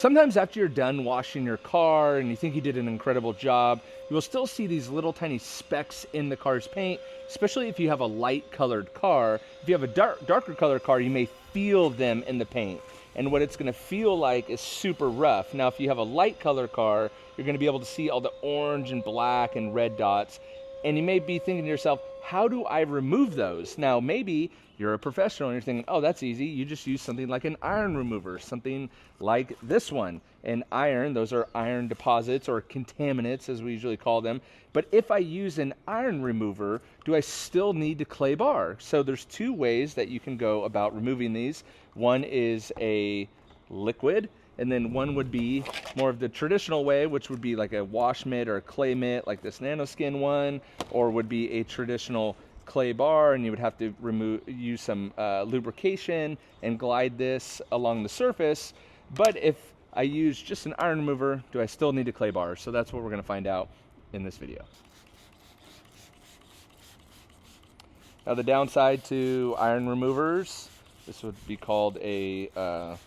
Sometimes after you're done washing your car and you think you did an incredible job, you will still see these little tiny specks in the car's paint, especially if you have a light colored car. If you have a darker colored car, you may feel them in the paint. And what it's gonna feel like is super rough. Now, if you have a light colored car, you're gonna be able to see all the orange and black and red dots. And you may be thinking to yourself, how do I remove those? Now, maybe you're a professional and you're thinking, oh, that's easy. You just use something like an iron remover, something like this one. And iron, those are iron deposits or contaminants as we usually call them. But if I use an iron remover, do I still need to clay bar? So there's two ways that you can go about removing these. One is a liquid, and then one would be more of the traditional way, which would be like a wash mitt or a clay mitt like this nanoskin one, or would be a traditional clay bar, and you would have to use some lubrication and glide this along the surface. But if I use just an iron remover, do I still need a clay bar? So that's what we're gonna find out in this video. Now the downside to iron removers, this would be called a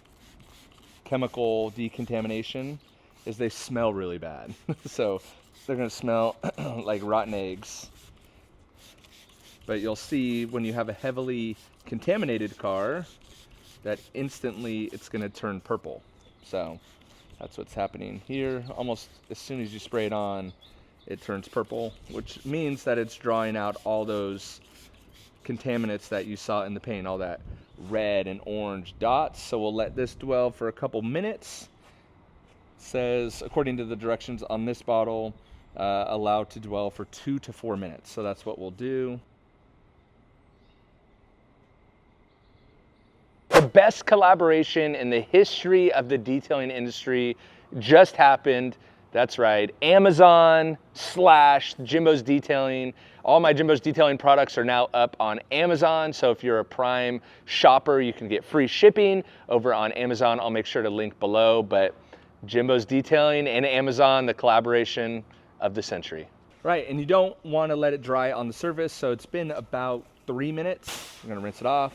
chemical decontamination, is they smell really bad. So they're gonna smell like rotten eggs. But you'll see when you have a heavily contaminated car that instantly it's gonna turn purple. So that's what's happening here. Almost as soon as you spray it on, it turns purple, which means that it's drawing out all those contaminants that you saw in the paint, all that red and orange dots. So we'll let this dwell for a couple minutes. It says, according to the directions on this bottle, allowed to dwell for 2 to 4 minutes. So that's what we'll do. The best collaboration in the history of the detailing industry just happened. That's right, Amazon / Jimbo's Detailing. All my Jimbo's Detailing products are now up on Amazon. So if you're a Prime shopper, you can get free shipping over on Amazon. I'll make sure to link below, but Jimbo's Detailing and Amazon, the collaboration of the century. Right, and you don't want to let it dry on the surface. So it's been about 3 minutes. I'm gonna rinse it off.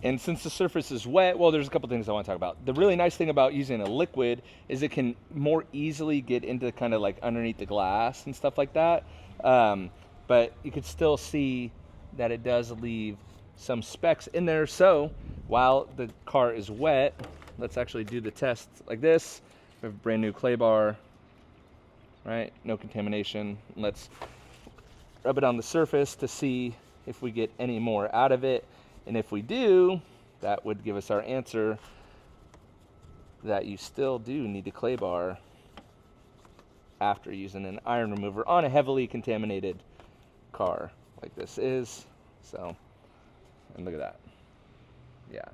And since the surface is wet, well, there's a couple things I want to talk about. The really nice thing about using a liquid is it can more easily get into kind of like underneath the glass and stuff like that. But you can still see that it does leave some specks in there. So while the car is wet, let's actually do the test like this. We have a brand new clay bar, right? No contamination. Let's rub it on the surface to see if we get any more out of it. And if we do, that would give us our answer that you still do need a clay bar after using an iron remover on a heavily contaminated car like this is. So, and look at that. Yeah.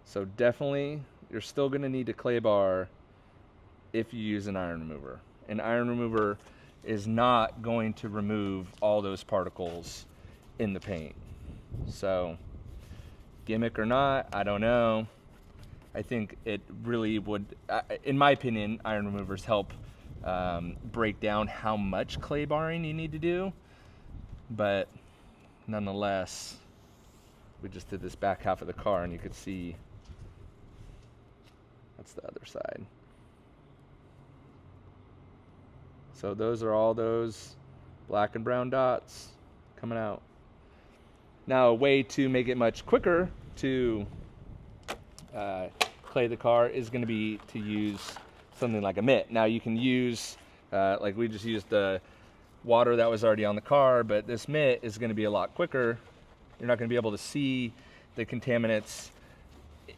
So definitely, you're still gonna need a clay bar if you use an iron remover. An iron remover is not going to remove all those particles in the paint. So, gimmick or not, I don't know. I think it really would, in my opinion, iron removers help break down how much clay barring you need to do. But nonetheless, we just did this back half of the car and you could see that's the other side. So those are all those black and brown dots coming out. Now, a way to make it much quicker to clay the car is going to be to use something like a mitt. Now, you can use, like we just used the water that was already on the car, but this mitt is going to be a lot quicker. You're not going to be able to see the contaminants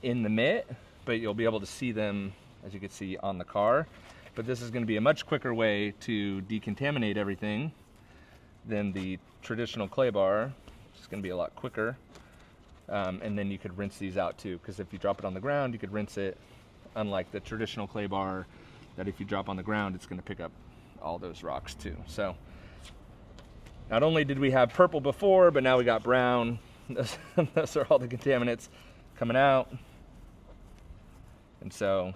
in the mitt, but you'll be able to see them, as you can see, on the car. But this is going to be a much quicker way to decontaminate everything than the traditional clay bar. It's going to be a lot quicker. And then you could rinse these out too, because if you drop it on the ground, you could rinse it unlike the traditional clay bar that if you drop on the ground, it's going to pick up all those rocks too. So not only did we have purple before, but now we got brown. Those are all the contaminants coming out. And so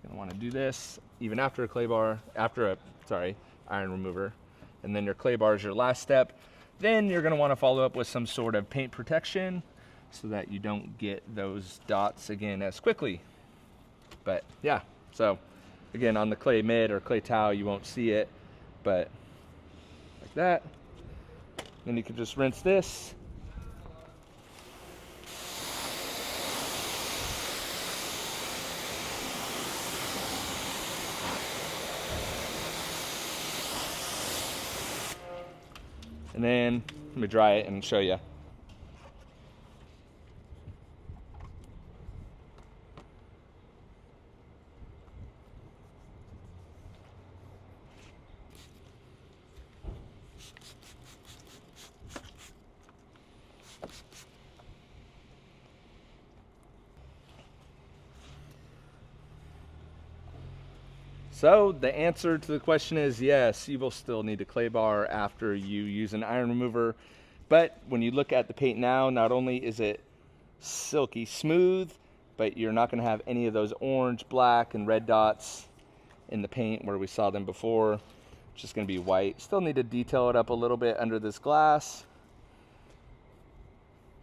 you're gonna want to do this even after a clay bar, after a, iron remover. And then your clay bar is your last step. Then you're gonna want to follow up with some sort of paint protection so that you don't get those dots again as quickly. But yeah, so again, on the clay mid or clay towel, you won't see it, but like that. Then you can just rinse this. And then let me dry it and show you. So the answer to the question is yes, you will still need a clay bar after you use an iron remover. But when you look at the paint now, not only is it silky smooth, but you're not going to have any of those orange, black, and red dots in the paint where we saw them before. It's just going to be white. Still need to detail it up a little bit under this glass,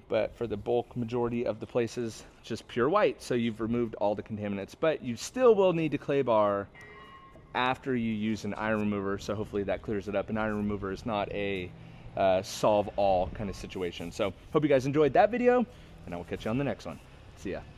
but for the bulk majority of the places, just pure white. So you've removed all the contaminants, but you still will need a clay bar after you use an iron remover, so hopefully that clears it up. An iron remover is not a solve all kind of situation. So hope you guys enjoyed that video, and I will catch you on the next one. See ya.